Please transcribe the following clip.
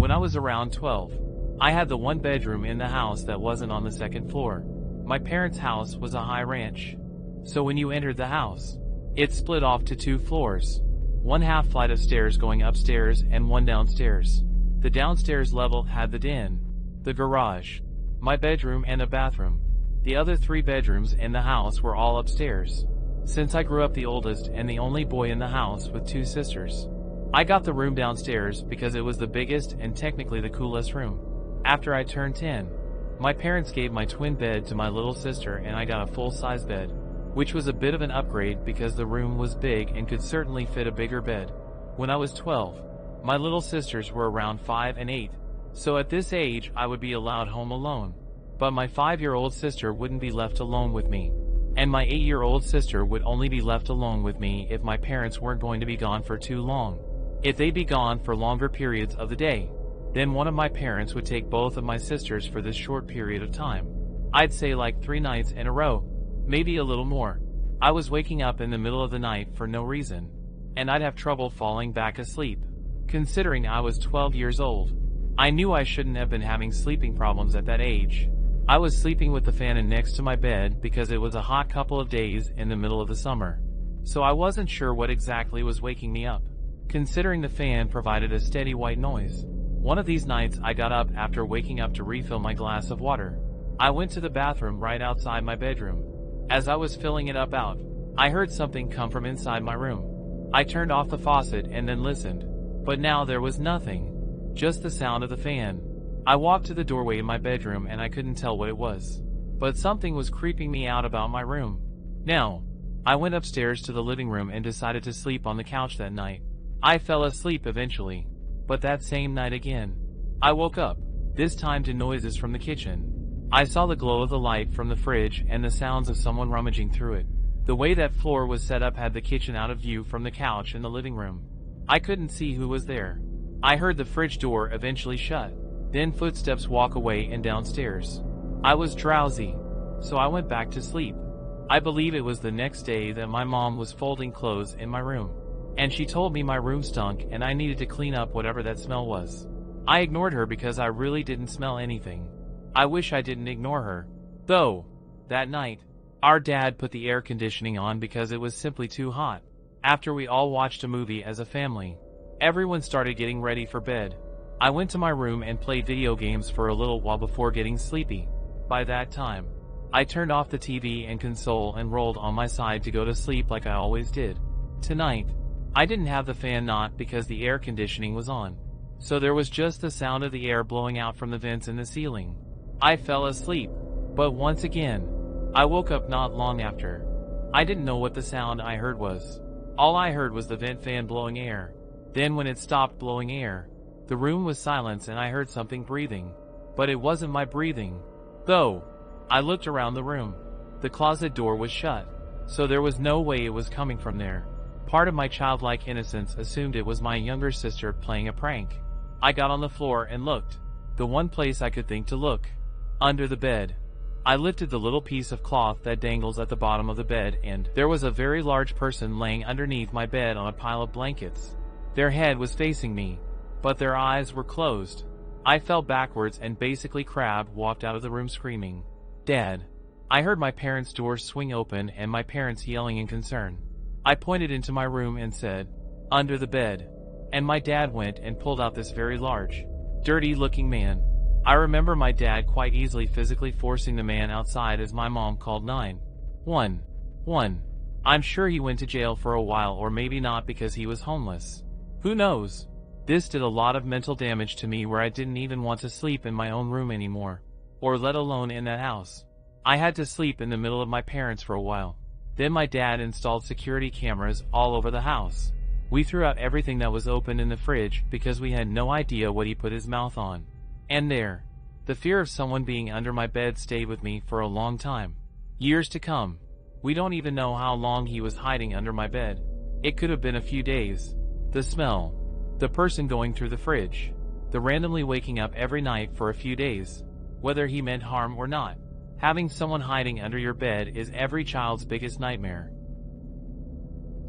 When I was around 12, I had the one bedroom in the house that wasn't on the second floor. My parents' house was a high ranch. So when you entered the house, it split off to 2 floors. One half flight of stairs going upstairs and one downstairs. The downstairs level had the den, the garage, my bedroom and a bathroom. The other 3 bedrooms in the house were all upstairs. Since I grew up the oldest and the only boy in the house with 2 sisters, I got the room downstairs because it was the biggest and technically the coolest room. After I turned 10, my parents gave my twin bed to my little sister and I got a full-size bed, which was a bit of an upgrade because the room was big and could certainly fit a bigger bed. When I was 12, my little sisters were around 5 and 8, so at this age I would be allowed home alone. But my 5-year-old sister wouldn't be left alone with me, and my 8-year-old sister would only be left alone with me if my parents weren't going to be gone for too long. If they'd be gone for longer periods of the day, then one of my parents would take both of my sisters for this short period of time. I'd say like 3 nights in a row, maybe a little more. I was waking up in the middle of the night for no reason, and I'd have trouble falling back asleep. Considering I was 12 years old, I knew I shouldn't have been having sleeping problems at that age. I was sleeping with the fan in next to my bed because it was a hot couple of days in the middle of the summer. So I wasn't sure what exactly was waking me up, considering the fan provided a steady white noise. One of these nights I got up after waking up to refill my glass of water. I went to the bathroom right outside my bedroom. As I was filling it up out, I heard something come from inside my room. I turned off the faucet and then listened, but now there was nothing, just the sound of the fan. I walked to the doorway in my bedroom and I couldn't tell what it was, but something was creeping me out about my room. Now, I went upstairs to the living room and decided to sleep on the couch that night. I fell asleep eventually, but that same night again, I woke up, this time to noises from the kitchen. I saw the glow of the light from the fridge and the sounds of someone rummaging through it. The way that floor was set up had the kitchen out of view from the couch in the living room. I couldn't see who was there. I heard the fridge door eventually shut, then footsteps walk away and downstairs. I was drowsy, so I went back to sleep. I believe it was the next day that my mom was folding clothes in my room, and she told me my room stunk and I needed to clean up whatever that smell was. I ignored her because I really didn't smell anything. I wish I didn't ignore her, though. That night, our dad put the air conditioning on because it was simply too hot. After we all watched a movie as a family, everyone started getting ready for bed. I went to my room and played video games for a little while before getting sleepy. By that time, I turned off the TV and console and rolled on my side to go to sleep like I always did. Tonight, I didn't have the fan not because the air conditioning was on, so there was just the sound of the air blowing out from the vents in the ceiling. I fell asleep, but once again, I woke up not long after. I didn't know what the sound I heard was. All I heard was the vent fan blowing air. Then when it stopped blowing air, the room was silent and I heard something breathing. But it wasn't my breathing, though. I looked around the room. The closet door was shut, so there was no way it was coming from there. Part of my childlike innocence assumed it was my younger sister playing a prank. I got on the floor and looked. The one place I could think to look. Under the bed. I lifted the little piece of cloth that dangles at the bottom of the bed and there was a very large person laying underneath my bed on a pile of blankets. Their head was facing me, but their eyes were closed. I fell backwards and basically walked out of the room screaming, "Dad!" I heard my parents' door swing open and my parents yelling in concern. I pointed into my room and said, "Under the bed." And my dad went and pulled out this very large, dirty-looking man. I remember my dad quite easily physically forcing the man outside as my mom called 911. I'm sure he went to jail for a while or maybe not because he was homeless. Who knows? This did a lot of mental damage to me where I didn't even want to sleep in my own room anymore, or let alone in that house. I had to sleep in the middle of my parents for a while. Then my dad installed security cameras all over the house. We threw out everything that was open in the fridge because we had no idea what he put his mouth on. And there, the fear of someone being under my bed stayed with me for a long time. Years to come. We don't even know how long he was hiding under my bed. It could have been a few days. The smell. The person going through the fridge. The randomly waking up every night for a few days. Whether he meant harm or not. Having someone hiding under your bed is every child's biggest nightmare.